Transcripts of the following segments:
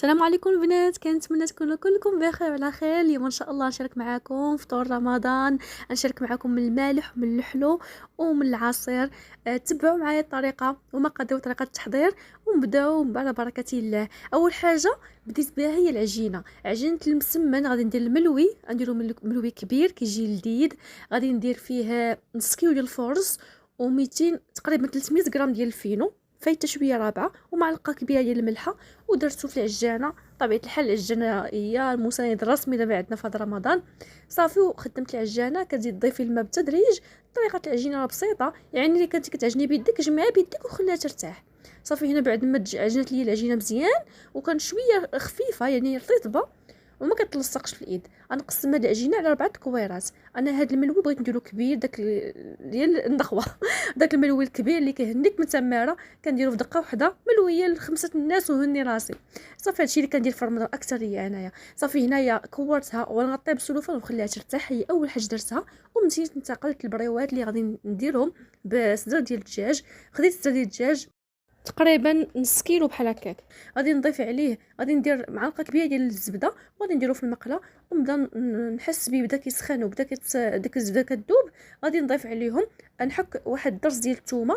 السلام عليكم البنات، كنتمنى تكونوا كلكم بخير وعلى خير. اليوم ان شاء الله نشارك معكم فطور رمضان، نشارك معكم من المالح ومن الحلو ومن العصير. تبعوا معايا الطريقه ومقادير وطريقه التحضير ونبداو على بركه الله. اول حاجه بديت بها هي العجينه. عجينه المسمن غادي ندير الملوي، نديرو ملوي كبير كيجي لذيذ. غادي ندير فيه نص كيلو ديال الفرص و200 تقريبا 300 غرام ديال الفينو، فايته شويه رابعه، ومعلقه كبيره ديال الملحه، ودرتو في العجانه. طبيعه الحال العجانه هي المساند الرسمي دابا عندنا في هذا رمضان. صافي وخدمت العجانه، كتزيد تضيفي الماء بالتدريج. طريقه العجينه بسيطه، يعني اللي كانت كتعجني بيدك جمعها بيدك وخليها ترتاح. صافي هنا بعد ما عجنت لي العجينه مزيان وكان شويه خفيفه يعني رطيبه وما كتلصقش في الايد، غنقسم هاد العجينه على 4 كويرات. انا هاد الملوي بغيت نديرو كبير، داك ديال النخوه داك الملوي الكبير اللي كيهنيك من تماره كنديرو في دقه واحده ملويه لخمسه الناس وهني راسي. صافي هادشي اللي كندير في رمضان اكثر هي انايا. صافي هنايا كورتها ونغطيها بالسلوفان ونخليها ترتاح، هي اول حاجه درتها. ومزيت انتقلت للبريوات اللي غادي نديرهم بصدر ديال الدجاج. خديت صدر ديال الدجاج تقريبا نص كيلو بحال هكاك، غادي نضيف عليه، غادي ندير معلقه كبيره ديال الزبده وغادي نديرو في المقله ونبدا نحس بيه بدا كيسخن وبدا ديك الزبده كتذوب. غادي نضيف عليهم، نحك واحد درس ديال الثومه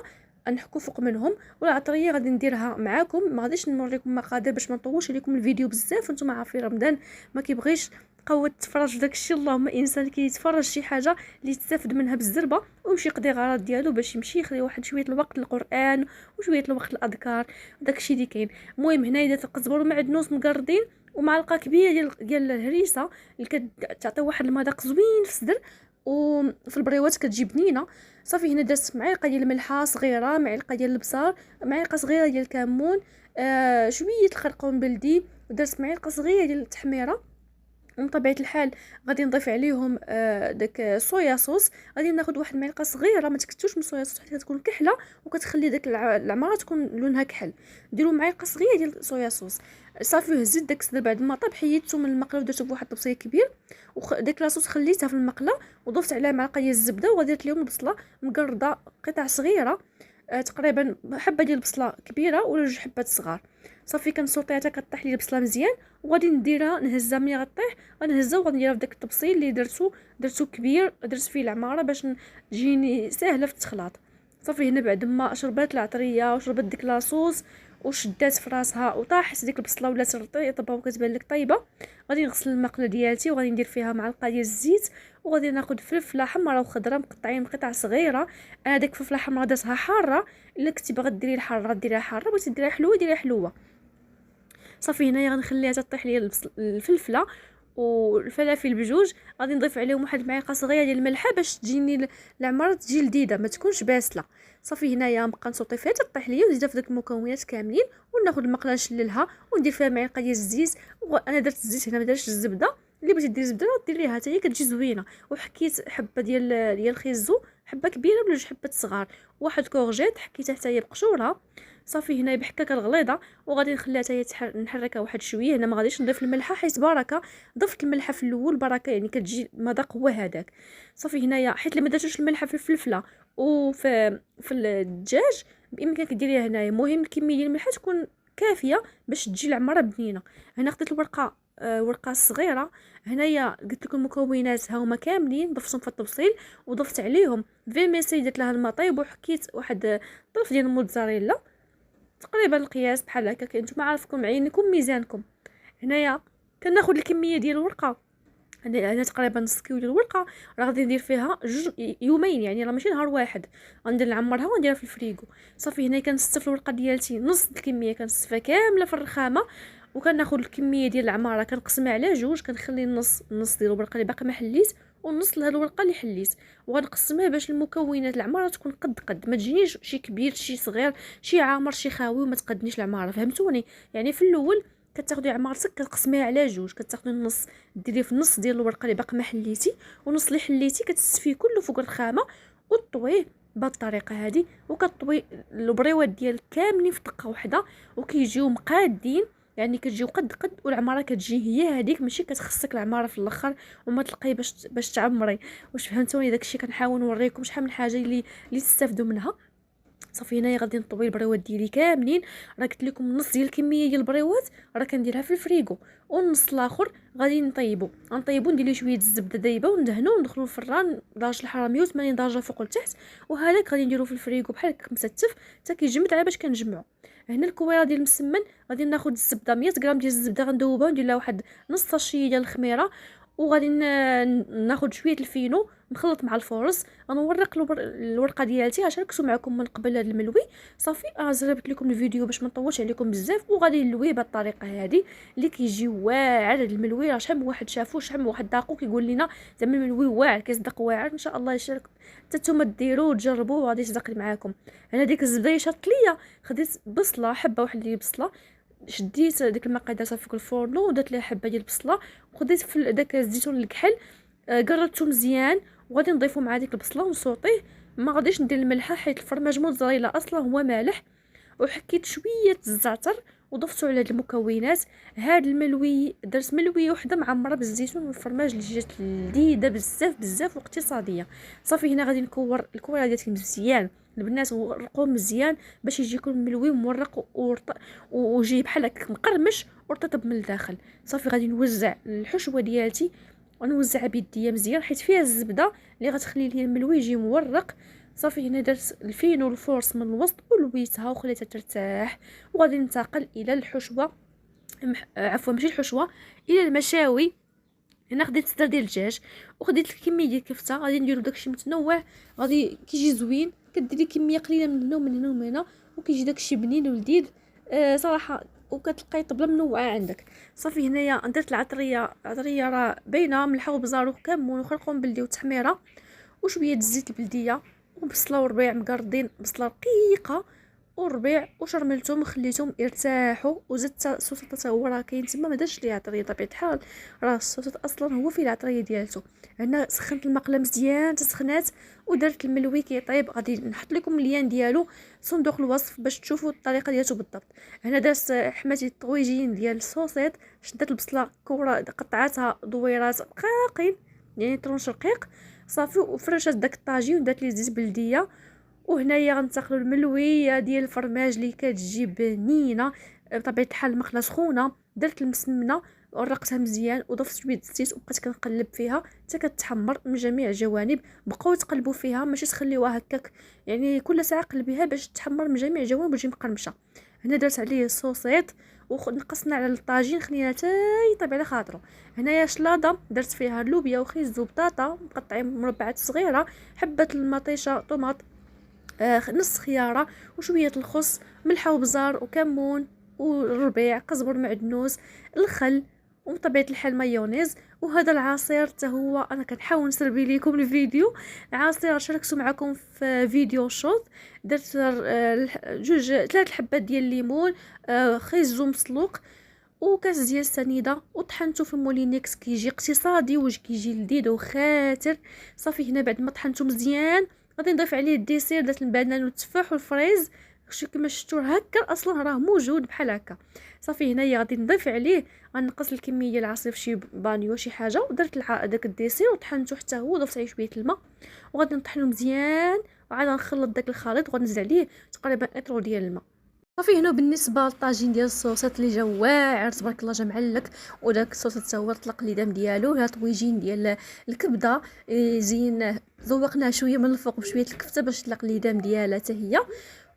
نحكو فوق منهم، والعطريه غادي نديرها معاكم. ما غاديش نوريكم مقادير باش ما نطولش عليكم الفيديو بزاف، وانتم عارفين رمضان ما كيبغيش قوه تفرج داك الشيء. اللهم انسان كيتفرج شي حاجه اللي يستافد منها بالزربه ويمشي يقضي غرض ديالو، باش يمشي يخلي واحد شويه الوقت للقران وشويه الوقت الاذكار وداكشي اللي كاين. المهم هنايا درت القزبر ومعدنوس مقردين ومعلقه كبيره ديال الهريسه اللي كتعطي واحد المذاق زوين في الصدر وفي البريوات كتجي بنينه. صافي هنا درت معلقه ديال الملحه صغيره، معلقه ديال البصل، معلقه صغيره ديال الكمون، شويه الخرقوم بلدي، ودرت معلقه صغيره ديال التحميره. ومن طبيعه الحال غادي نضيف عليهم داك صويا صوص. غادي ناخذ واحد المعلقه صغيره، ما تكتوش من صويا صوص حيت كتكون كحله وكتخلي داك العماره تكون لونها كحل. ديروا معلقه صغيره ديال صويا صوص. صافي هزيت داك الصدر بعد ما طاب، حيدته من المقله ودرته بواحد الطبسيه كبير، وداك لاصوص خليتها في المقله وضفت عليها معلقه ديال الزبده وغادي درت لهم البصله مقرده قطع صغيره، تقريبا حبه ديال البصله كبيره ولا 2 حبات صغار. صافي كنسوطيها حتى كطيح لي البصله مزيان وغادي نديرها نهزها ملي غطيح، غنهزها وغادي نديرها في داك الطبسيل اللي درتو كبير، درت فيه العماره باش تجيني ساهله في التخلاط. صافي هنا بعد ما شربات العطريه وشربت ديك لاصوص وشدات في راسها وطاحت ديك البصله ولات رطيبه وكتبان لك طيبه، غادي نغسل المقله ديالتي وغادي ندير فيها معلقه ديال الزيت، وغادي ناخذ فلفله حمراء وخضراء مقطعين قطع صغيره. انا ديك الفلفله حمراء درتها حاره، الا كنتي باغا ديري الحاره ديريها حاره، بغيتي ديريها حلوه ديريها حلوه. صافي هنايا غنخليها تطيح ليا الفلفله والفلافل بجوج. غادي نضيف عليهم واحد المعلقه صغيره ديال الملحه باش تجيني العماره تجي لذيذه ما تكونش باسله. صافي هنايا نبقى نسوطي فيها تطيح ليا ونزيدها في داك المكونات كاملين وناخذ المقله نشللها وندير فيها معلقه ديال الزيت. وانا درت الزيت هنا ما درتش الزبده، اللي بغيتي ديري الزبده ديريها حتى هي كتجي زوينه. وحكيت حبه ديال الخيزو، حبه كبيره ولا 2 حبات صغار، واحد كورجيت حكيتها حتى هي بقشورها. صافي هنا بحكاكه الغليظه وغادي نخليها حتى هي نحركها واحد شويه. هنا ما غاديش نضيف الملحه حيت بركه ضفت الملحه في الاول بركه، يعني كتجي المذاق هو هذاك. صافي هنايا حيت ما درتوش الملحه في الفلفله وفي الدجاج بامكانك ديريها هنايا. المهم الكميه ديال الملحه تكون كافيه باش تجي العماره بنينه. هنا خديت الورقه، ورقه صغيره. هنايا قلت لكم المكونات ها هما كاملين ضفتهم في التفصيل وضفت عليهم فيميسي، درت لها الماء طيب وحكيت واحد طرف ديال الموتزاريلا تقريبا القياس بحال هكا، نتوما عارفكم عينكم ميزانكم. هنايا كناخذ الكميه ديال الورقه، انا تقريبا نص كيلو ديال الورقه، راه غادي ندير فيها يومين، يعني راه ماشي نهار واحد. غندير نعمرها ونديرها في الفريغو. صافي هنا كنستف الورقه ديالتي نص الكميه كنستفها كامله في الرخامه، وكناخذ الكميه ديال العماره كنقسمها على جوج، كنخلي النص ديال الورقه اللي باقي ما حليت والنص لهاد الورقه اللي حليت، وغنقسمها باش المكونات العماره تكون قد ما تجينيش شي كبير شي صغير شي عامر شي خاوي وما تقدنيش العماره. فهمتوني؟ يعني في الاول كتاخدي عمارتك كتقسميها على جوج، كتاخدي النص ديريه في النص ديال الورقه اللي باقي ما حليتي، والنص اللي حليتي كتسفيه كله فوق الرخامه وطويه بهذه الطريقه هذه. وكطوي البريوات ديال كاملين في دقه واحده وكيجيو مقادين، يعني كتجيو قد والعماره كتجي هي هذيك، ماشي كتخصك العماره في الاخر وما تلقاي باش تعمري. واش فهمتوني؟ داكشي كنحاول نوريكم شحال من حاجه اللي تستافدوا منها. صافي هنايا غادي نطوي البريوات ديالي كاملين. راه قلت لكم نص ديال الكميه ديال البريوات راه كنديرها في الفريغو، والنص الاخر غادي نطيبو ندير ليه شويه الزبده دايبه وندهنو وندخلو الفران درجه الحراره 180 درجه فوق لتحت. وهذاك غادي نديرو في الفريغو بحال هكا مستف حتى كيجمد على باش كنجمعو. هنا الكويره ديال المسمن غادي ناخذ الزبده 100 غرام ديال الزبده غندوبها وندير لها واحد نص طاشيه ديال الخميره، وغادي ناخذ شويه الفينو مخلط مع الفورص. غنورق الورقه ديالتي غنشاركو معكم من قبل هذا الملوي. صافي زربت لكم الفيديو باش ما نطولش عليكم بزاف، وغادي نلويه بهذه الطريقه هذه اللي كيجي واعر. هذا الملوي راه شحال من واحد شافو شحال من واحد داقو كيقول لنا زعما الملوي واعر كيصدق واعر. ان شاء الله يشارك حتى نتوما ديروه وتجربوه وغادي يصدق معاكم. انا ديك الزبده شاط ليا، خديت بصله حبه واحده ديال البصله، شديت ديك المقادير صافي في الفورنو ودرت ليها حبه ديال البصله، وخديت في داك الزيتون الكحل قرطته مزيان، وغادي نضيفو مع ديك البصله ونسوطيه. ما غاديش ندير الملحه حيت الفرماج موتزاريلا اصلا هو مالح، وحكيت شويه الزعتر وضفتو على هاد المكونات. هاد الملوي درت ملويه وحده معمره بالزيتون والفرماج اللي جات لذيذه بزاف بزاف واقتصاديه. صافي هنا غادي نكور الكويره ديالتي مزيان البنات، ورقوه مزيان باش يجيكم ملوي مورق وجاي بحال هكا مقرمش ورطب من الداخل. صافي غادي نوزع الحشوه ديالتي ونوزعها بيديا مزيان حيت فيها الزبده اللي غتخلي لي الملوي يجي مورق. صافي هنا درت الفينو الفورس من الوسط ولويتها وخليتها ترتاح، وغادي ننتقل الى الحشوه عفوا ماشي الحشوه، الى المشاوي. هنا خديت صدر ديال الدجاج وخديت الكميه ديال الكفته، غادي نديرو داكشي متنوع، غادي كيجي زوين. كديري كميه قليله من هنا ومن هنا ومن هنا وكيجي داكشي بنين ولذيذ صراحه، وكتلقاي طبله منوعه عندك. صافي هنايا درت العطريه راه باينه، ملحه وبزار وكمون وخرقوم بلدي وتحميره وشويه الزيت البلديه وبصله وربيع مقردين، بصله رقيقه وربيع وشرملتهم وخليتهم يرتاحوا. وزدت الصوص حتى هو راه كاين تما، ما درتش ليه عطريه طبيعه الحال، راه الصوص اصلا هو فيه العطريه ديالته. هنا سخنت المقله مزيان تسخنات ودرت الملوي كيطيب. غادي نحط لكم اللين ديالو صندوق الوصف باش تشوفوا الطريقه ديالته بالضبط. هنا درت حماتي الطويجين ديال الصوصيط، شدت البصله كوره قطعتها دويرات رقاقين يعني طرونش رقيق صافي، وفرشت داك الطاجين ودرت ليه زيت بلديه. وهنايا غنتقلوا الملويه ديال الفرماج اللي كتجي بنينه بطبيعه الحال المقله سخونه. درت المسمنه ورقتها مزيان وضفت شويه الزيت وبقيت كنقلب فيها حتى كتحمر من جميع الجوانب. بقاو تقلبوا فيها ماشي تخليوها هكاك، يعني كل ساعه قلبيها باش تحمر من جميع الجوانب وتجي مقرمشه. هنا درت عليه الصوصيط ونقصنا على الطاجين خلينا حتى يطيب على خاطرو. هنايا شلاضه درت فيها اللوبيا وخيز وبطاطا مقطعين مربعات صغيره، حبه المطيشه طوماط نص خياره وشويه الخس، ملحه وبزار وكمون والربيع كزبر معدنوس الخل وبطبيعه الحال مايونيز. وهذا العصير حتى هو انا كنحاول نسربي لكم الفيديو. عصير شاركته معكم في فيديو شوط. درت ثلاث حبات ديال الليمون، خيز مسلوق وكاس ديال السنيده وطحنته في المولينيكس كيجي اقتصادي وكيجي لذيذ وخاتر. صافي هنا بعد ما طحنته مزيان غادي نضيف عليه الديسير، درت البنان والتفاح والفريز كما شفتوا هكا اصلا راه موجود بحال هكا. صافي هنايا غادي نضيف عليه غنقص الكميه ديال العصير في شي بانيو شي حاجه، ودرت داك الديسير وطحنته حتى هو وضفت عليه شويه الماء وغادي نطحنو مزيان وعاد نخلط داك الخليط وغنزل عليه تقريبا اطرو ديال الماء. صافي هنا بالنسبه للطاجين ديال الصوصات اللي جا واعر تبارك الله جا معلك، وداك الصوص حتى هو طلق لي دام ديالو. هنا طويجين ديال الكبده زين ذوقناه شويه من الفوق بشويه الكفته باش تطلق لي دام ديالها حتى هي،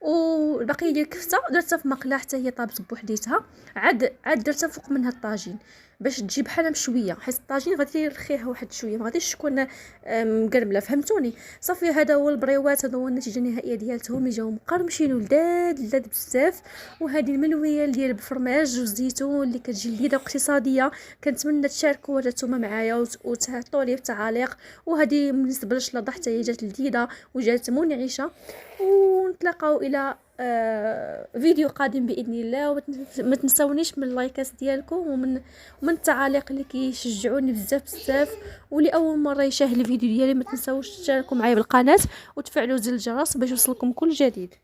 والبقيه ديال الكفته درتها في مقله حتى هي طابت بوحديتها. عاد درتها فوق منها الطاجين باش تجي بحال مشويه، حيت الطاجين غادي يرخيها واحد شويه ما غاديش تكون مقرمله، فهمتوني؟ صافي هذا هو البريوات، هذا هو النتيجه النهائيه ديالتهم اللي جاو مقرمشين ولذاذ بزاف. وهذه الملويه ديال بالفرماج والزيتون اللي كتجي لذيذه واقتصاديه. كنتمنى تشاركوا نتوما معايا وتعطوا لي في التعاليق. وهذه بالنسبه للشلاضه حتى هي جات لذيذه وجات منعشه. ونتلاقاو الى فيديو قادم باذن الله. وما تنسونيش من اللايكات ديالكم ومن التعاليق اللي كيشجعوني بزاف بزاف. واللي اول مره يشاهد الفيديو ديالي ما تنساوش تشاركوا معايا بالقناه وتفعلوا زر الجرس باش يوصلكم كل جديد.